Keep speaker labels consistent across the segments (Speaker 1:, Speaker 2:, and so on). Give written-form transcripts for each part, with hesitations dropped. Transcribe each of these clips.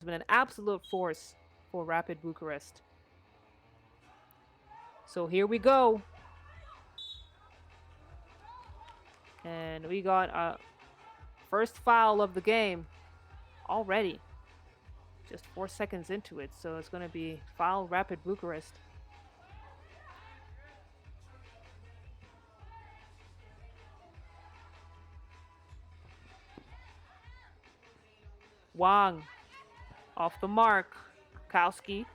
Speaker 1: been an absolute force for Rapid Bucharest. So here we go. And we got a first foul of the game already. Just 4 seconds into it. So it's going to be foul Rapid Bucharest. Wang off the mark. Kowski.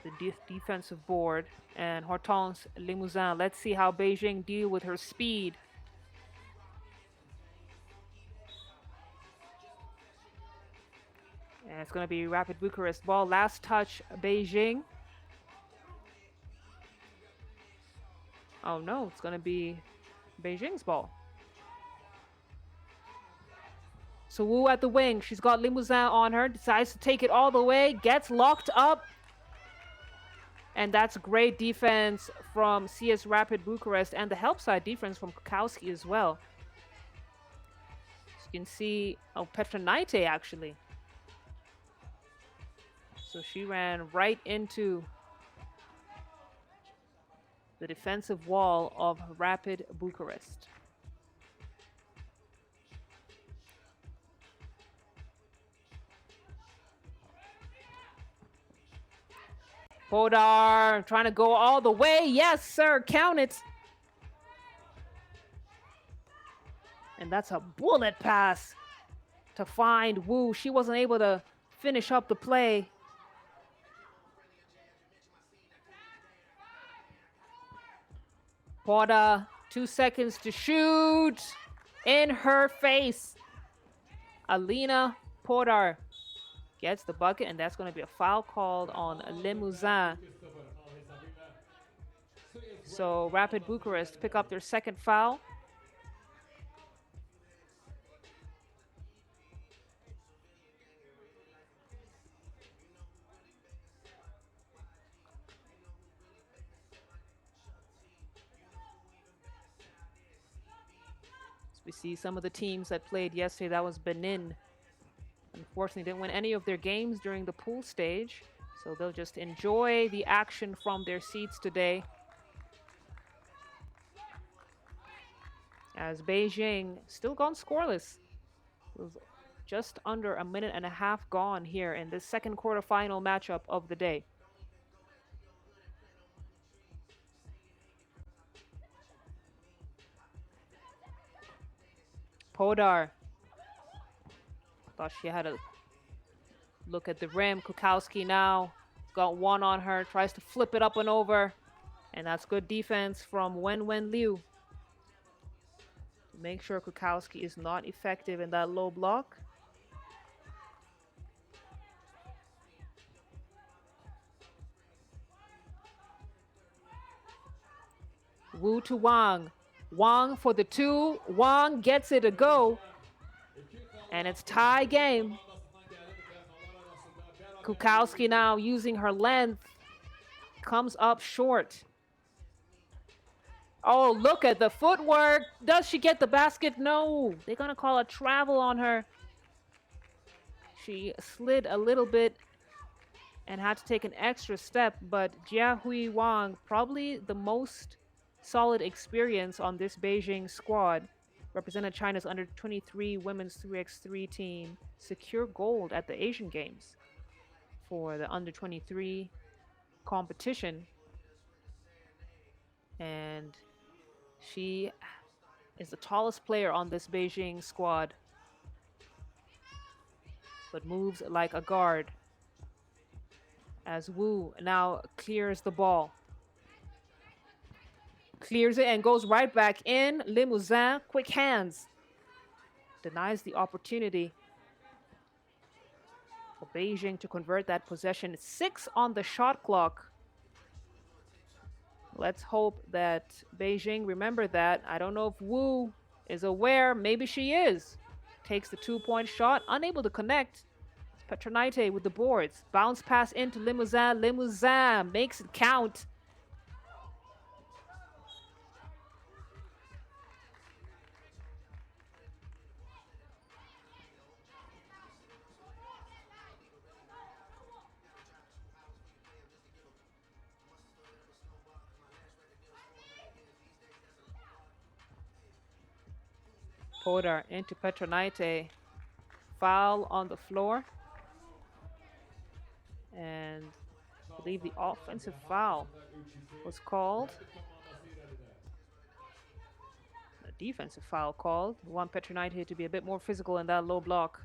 Speaker 1: The defensive board. And Hortense Limousin. Let's see how Beijing deal with her speed. And it's going to be Rapid Bucharest ball. Last touch, Beijing. Oh no, it's going to be Beijing's ball. So Wu at the wing. She's got Limousin on her. Decides to take it all the way. Gets locked up. And that's great defense from CS Rapid Bucharest. And the help side defense from Kukowski as well. As you can see, Petra Naite actually. So she ran right into the defensive wall of Rapid Bucharest. Podar trying to go all the way. Yes, sir. Count it. And that's a bullet pass to find Wu. She wasn't able to finish up the play. Porta, 2 seconds to shoot. In her face. Alina Podar gets the bucket, and that's going to be a foul called on Limousin. So Rapid Bucharest pick up their second foul. We see some of the teams that played yesterday. That was Benin. Unfortunately, didn't win any of their games during the pool stage. So they'll just enjoy the action from their seats today. As Beijing still gone scoreless. It was just under a minute and a half gone here in this second quarterfinal matchup of the day. Podar. Thought she had a look at the rim. Kukowski now got one on her. Tries to flip it up and over. And that's good defense from Wen Liu. Make sure Kukowski is not effective in that low block. Wu to Wang. Wang for the two. Wang gets it a go. And it's tie game. Kukowski now using her length. Comes up short. Oh, look at the footwork. Does she get the basket? No. They're going to call a travel on her. She slid a little bit and had to take an extra step. But Jiahui Wang, probably the most solid experience on this Beijing squad, represented China's under-23 women's 3x3 team, secure gold at the Asian Games for the under-23 competition. And she is the tallest player on this Beijing squad, but moves like a guard. As Wu now clears the ball. Clears it and goes right back in. Limousin, quick hands. Denies the opportunity for Beijing to convert that possession. 6 on the shot clock. Let's hope that Beijing remember that. I don't know if Wu is aware. Maybe she is. Takes the 2-point shot. Unable to connect. Petra Naite with the boards. Bounce pass into Limousin. Limousin makes it count. Podar into Petronaite. Foul on the floor. And I believe the offensive foul was called. A defensive foul called. We want Petronaite to be a bit more physical in that low block.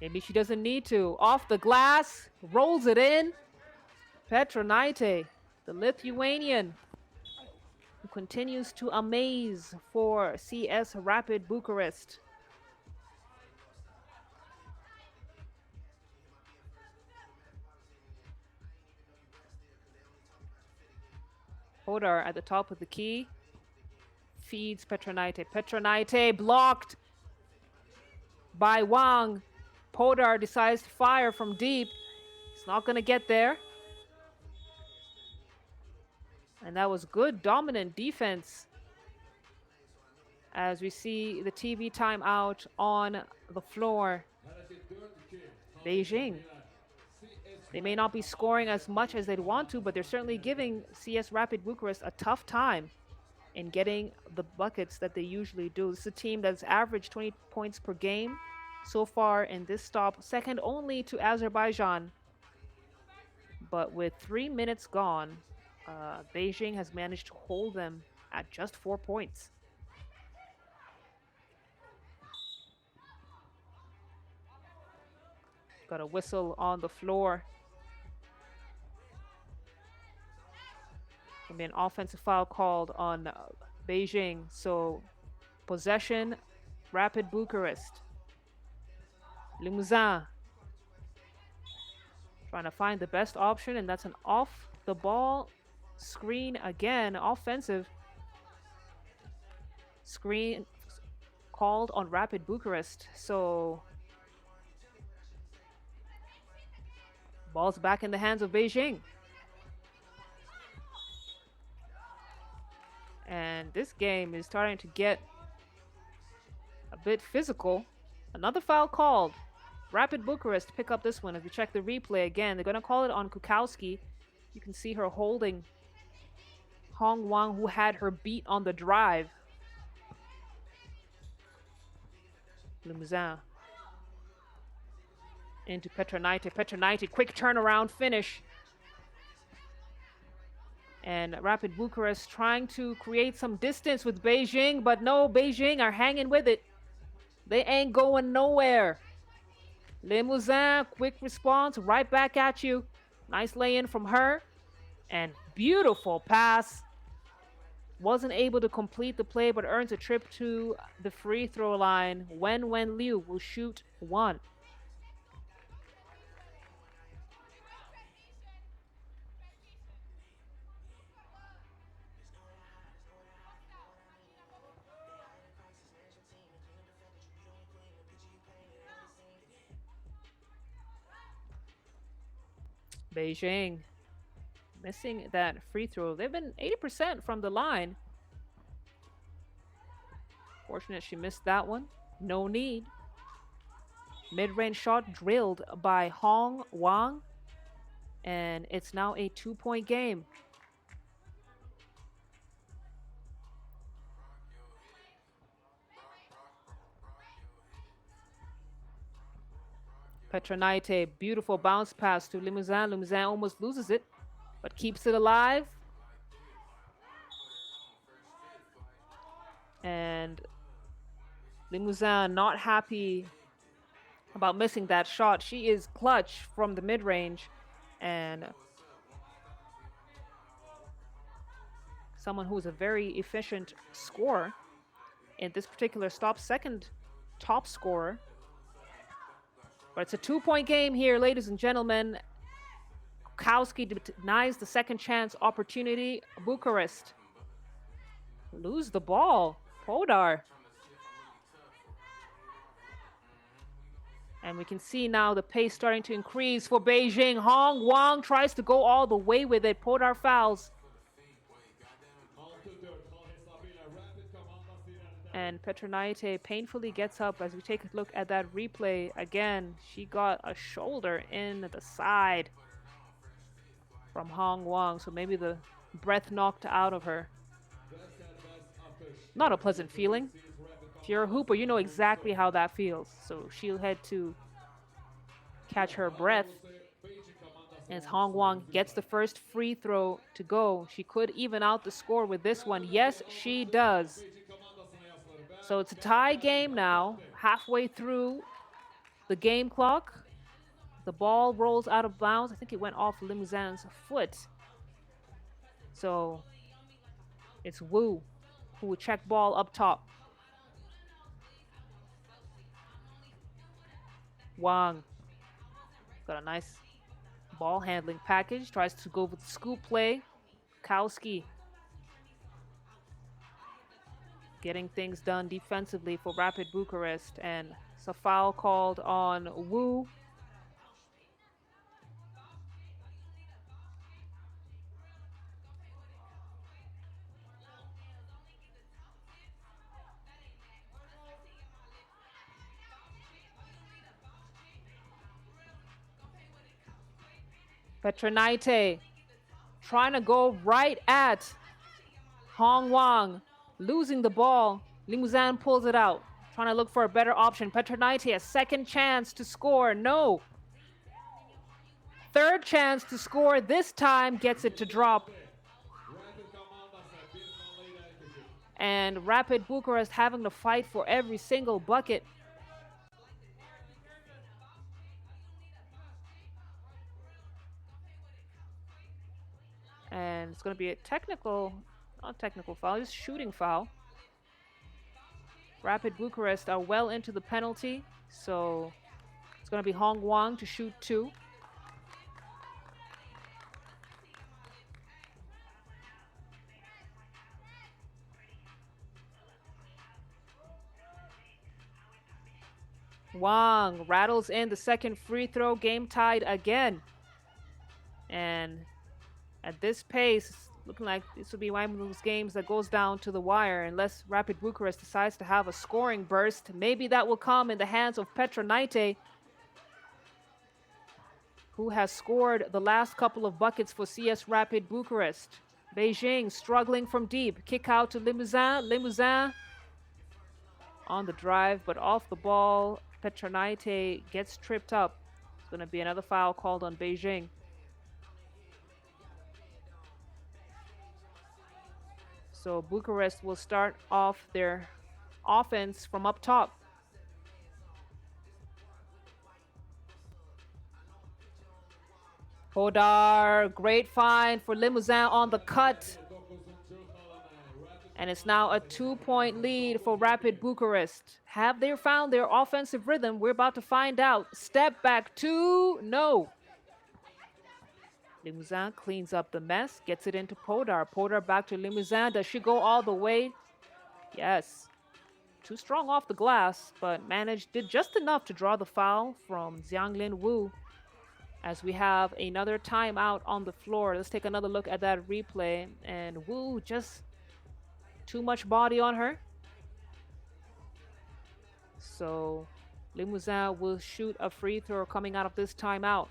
Speaker 1: Maybe she doesn't need to. Off the glass, rolls it in. Petronaite, the Lithuanian, who continues to amaze for CS Rapid Bucharest. Podar at the top of the key. Feeds Petronaite. Petronaite blocked by Wang. Podar decides to fire from deep. He's not going to get there. And that was good, dominant defense. As we see the TV timeout on the floor. Beijing. They may not be scoring as much as they'd want to, but they're certainly giving CS Rapid Bucharest a tough time in getting the buckets that they usually do. This is a team that's averaged 20 points per game so far in this stop, second only to Azerbaijan. But with 3 minutes gone, Beijing has managed to hold them at just 4 points. Got a whistle on the floor. An offensive foul called on Beijing. So possession, Rapid Bucharest. Limousin trying to find the best option, and that's an off the ball screen again, offensive screen called on Rapid Bucharest. So ball's back in the hands of Beijing. And this game is starting to get a bit physical. Another foul called. Rapid Bucharest pick up this one as we check the replay again. They're going to call it on Kukowski. You can see her holding Hong Wang, who had her beat on the drive. Limousin into Petronaite. Petronaite, quick turnaround finish. And Rapid Bucharest trying to create some distance with Beijing, but no, Beijing are hanging with it. They ain't going nowhere. Limousin, quick response, right back at you. Nice lay-in from her. And beautiful pass. Wasn't able to complete the play, but earns a trip to the free throw line. Wen Liu will shoot one. Beijing missing that free throw. They've been 80% from the line. Fortunate she missed that one. No need. Mid-range shot drilled by Hong Wang. And it's now a 2-point game. Petronaite, beautiful bounce pass to Limousin. Limousin almost loses it, but keeps it alive. And Limousin not happy about missing that shot. She is clutch from the mid-range, and someone who is a very efficient scorer in this particular stop, second top scorer. But it's a 2-point game here, ladies and gentlemen. Kukowski denies the second chance opportunity. Bucharest lose the ball. Podar. And we can see now the pace starting to increase for Beijing. Hong Wang tries to go all the way with it. Podar fouls. And Petronaite painfully gets up as we take a look at that replay again. She got a shoulder in the side from Hong Wang, so maybe the breath knocked out of her. Not a pleasant feeling. If you're a hooper, you know exactly how that feels. So she'll head to catch her breath. As Hong Wang gets the first free throw to go, she could even out the score with this one. Yes, she does. So it's a tie game now, halfway through the game clock. The ball rolls out of bounds. I think it went off Limousin's foot. So it's Wu who will check ball up top. Wang got a nice ball handling package. Tries to go with the scoop play. Kowski getting things done defensively for Rapid Bucharest. And it's a foul called on Wu. Petronaite trying to go right at Hong Wang, losing the ball. Limousin pulls it out, trying to look for a better option. Petronaite, a second chance to score. No. Third chance to score. This time gets it to drop. And Rapid Bucharest having to fight for every single bucket. And it's going to be a not technical foul, just shooting foul. Rapid Bucharest are well into the penalty, so it's going to be Hong Wang to shoot 2. Wang rattles in the second free throw, game tied again. And at this pace, looking like this will be one of those games that goes down to the wire unless Rapid Bucharest decides to have a scoring burst. Maybe that will come in the hands of Petronaite, who has scored the last couple of buckets for CS Rapid Bucharest. Beijing struggling from deep. Kick out to Limousin. Limousin on the drive, but off the ball. Petronaite gets tripped up. It's going to be another foul called on Beijing. So Bucharest will start off their offense from up top. Podar, great find for Limousin on the cut. And it's now a 2-point lead for Rapid Bucharest. Have they found their offensive rhythm? We're about to find out. Step back 2, no. Limousin cleans up the mess, gets it into Podar. Podar back to Limousin. Does she go all the way? Yes. Too strong off the glass, but did just enough to draw the foul from Xianglin Wu. As we have another timeout on the floor. Let's take another look at that replay. And Wu just too much body on her. So Limousin will shoot a free throw coming out of this timeout.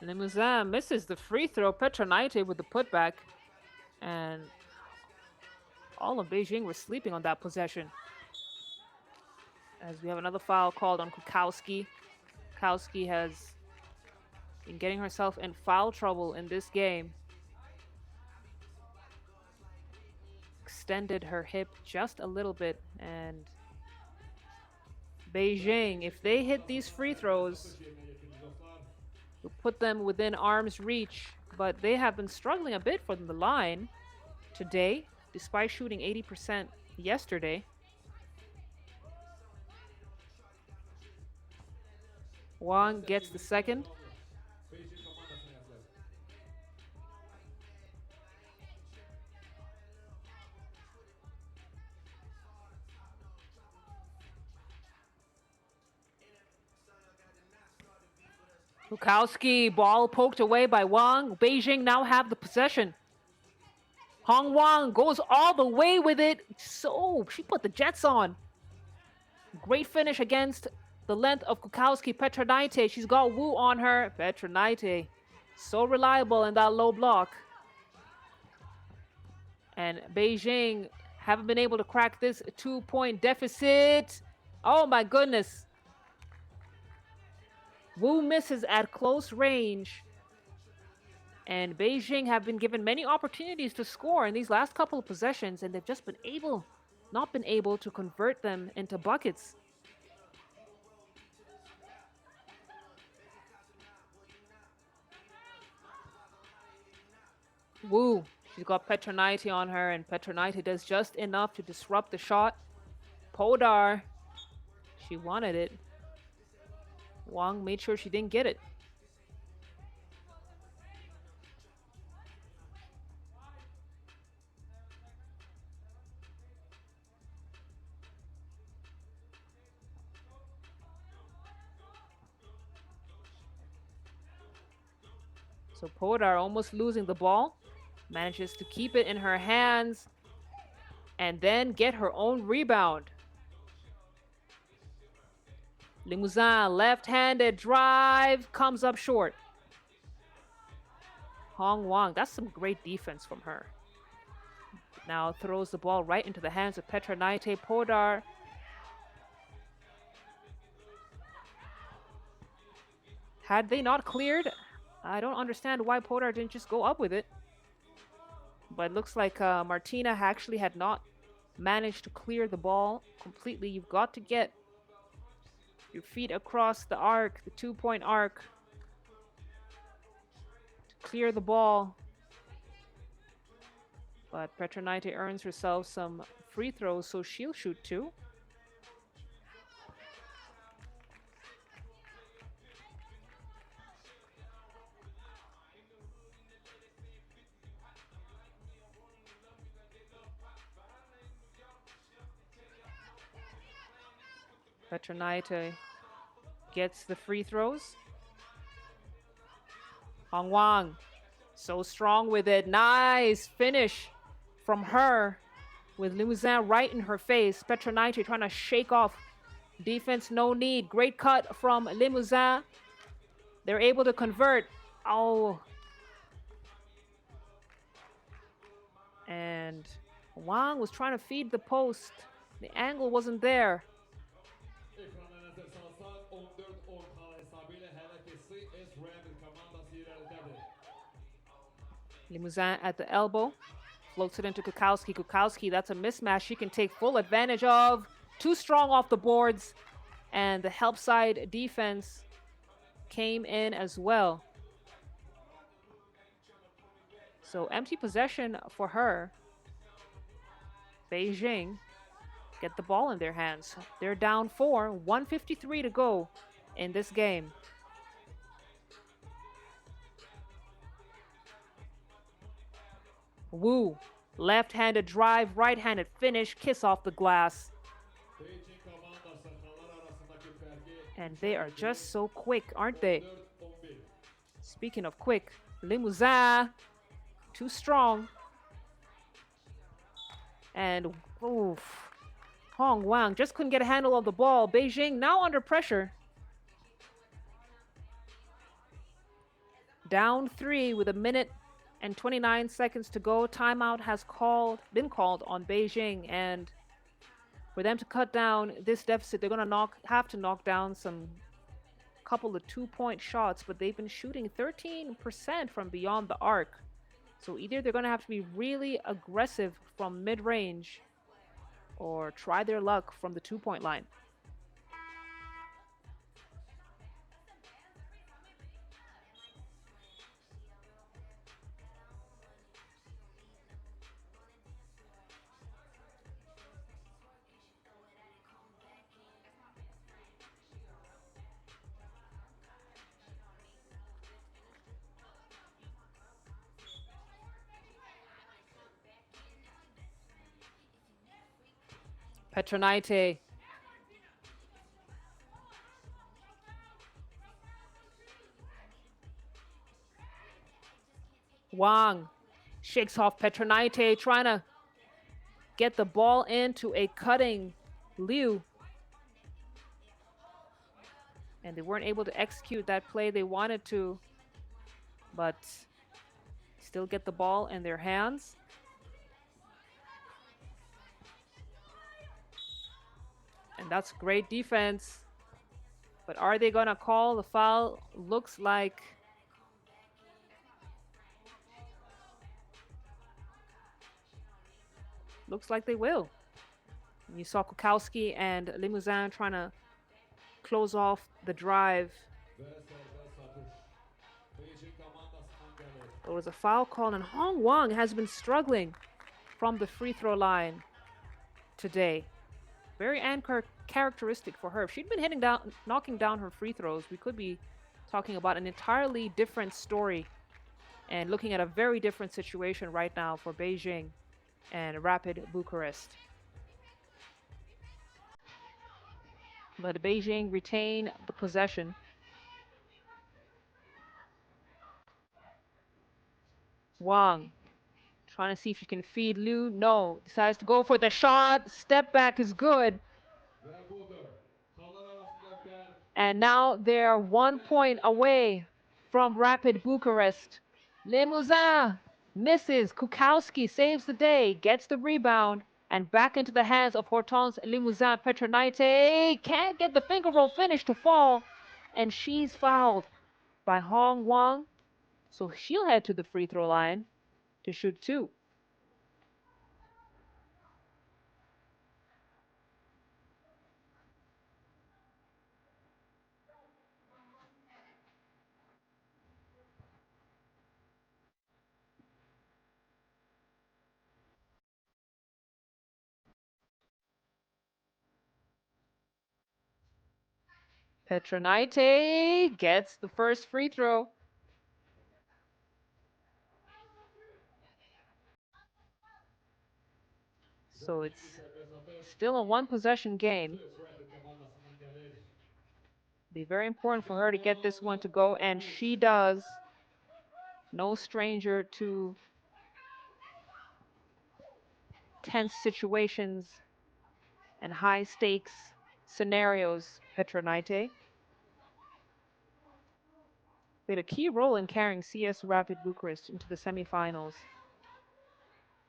Speaker 1: Limousin misses the free throw. Petronaite with the putback. And all of Beijing were sleeping on that possession. As we have another foul called on Kukowski. Kukowski has been getting herself in foul trouble in this game. Extended her hip just a little bit. And Beijing, if they hit these free throws, will put them within arm's reach. But they have been struggling a bit from the line today, despite shooting 80% yesterday. Wang gets the second. Bukowski, ball poked away by Wang. Beijing now have the possession. Hong Wang goes all the way with it. So she put the Jets on. Great finish against the length of Kukowski. Petronaite, she's got Wu on her. Petronaite, so reliable in that low block. And Beijing haven't been able to crack this 2-point deficit. Oh my goodness. Wu misses at close range. And Beijing have been given many opportunities to score in these last couple of possessions, and they've just not been able to convert them into buckets. Wu, she's got Petronaite on her, and Petronaite does just enough to disrupt the shot. Podar, she wanted it. Wang made sure she didn't get it. So Podar almost losing the ball, manages to keep it in her hands and then get her own rebound. Limousin, left-handed drive, comes up short. Hong Wang, that's some great defense from her. Now throws the ball right into the hands of Petronaite. Podar. Had they not cleared, I don't understand why Podar didn't just go up with it. But it looks like Martina actually had not managed to clear the ball completely. You've got to get your feet across the arc, the 2-point arc, to clear the ball. But Petronaite earns herself some free throws, so she'll shoot 2. Petronaite gets the free throws. Hong Wang, so strong with it. Nice finish from her with Limousin right in her face. Petronaite trying to shake off defense, no need. Great cut from Limousin. They're able to convert. Oh. And Wang was trying to feed the post. The angle wasn't there. Limousin at the elbow, floats it into Kukowski. Kukowski, that's a mismatch she can take full advantage of. Too strong off the boards, and the help side defense came in as well. So empty possession for her. Beijing get the ball in their hands. They're down 4, 1:53 to go in this game. Wu, left-handed drive, right-handed finish, kiss off the glass. And they are just so quick, aren't they? Speaking of quick, Limousin, too strong. And oof, Hong Wang just couldn't get a handle of the ball. Beijing now under pressure. Down 3 with 1 minute and 29 seconds to go. Timeout has been called on Beijing, and for them to cut down this deficit, they're going to have to knock down some couple of 2-point shots, but they've been shooting 13% from beyond the arc. So either they're going to have to be really aggressive from mid-range or try their luck from the 2-point line. Petronaite. Wang shakes off Petronite, trying to get the ball into a cutting Liu. And they weren't able to execute that play they wanted to, but still get the ball in their hands. And that's great defense. But are they going to call the foul? Looks like they will. You saw Kukowski and Limousin trying to close off the drive. There was a foul call, and Hong Wang has been struggling from the free throw line today. Very characteristic for her. If she'd been knocking down her free throws, we could be talking about an entirely different story and looking at a very different situation right now for Beijing and Rapid Bucharest. But Beijing retain the possession. Wang trying to see if she can feed Liu. No, decides to go for the shot. Step back is good. And now they're 1 point away from Rapid Bucharest. Limousin misses. Kukowski saves the day, gets the rebound, and back into the hands of Hortense Limousin. Petronite can't get the finger roll finish to fall, and she's fouled by Hong Wang. So she'll head to the free throw line to shoot 2. Petronite gets the first free throw. So it's still a 1-possession game. Be very important for her to get this one to go, and she does. No stranger to tense situations and high stakes scenarios, Petronite. Played a key role in carrying CS Rapid Bucharest into the semifinals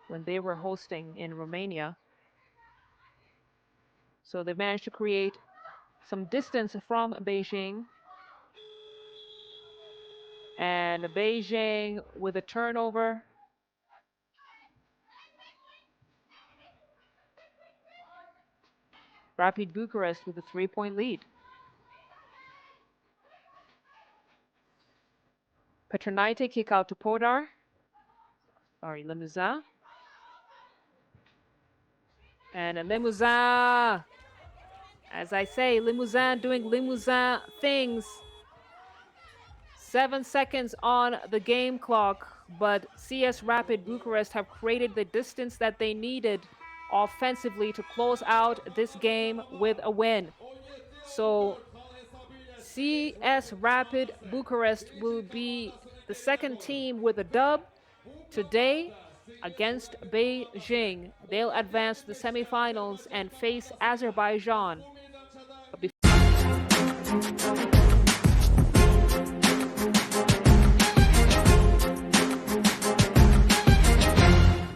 Speaker 1: when they were hosting in Romania. So they've managed to create some distance from Beijing. And Beijing with a turnover. Rapid Bucharest with a 3-point lead. Petronite kick out to Podar. Sorry, Limousin. And Limousin. As I say, Limousin doing Limousin things. 7 seconds on the game clock, but CS Rapid Bucharest have created the distance that they needed offensively to close out this game with a win. So CS Rapid Bucharest will be the second team with a dub today against Beijing. They'll advance to the semifinals and face Azerbaijan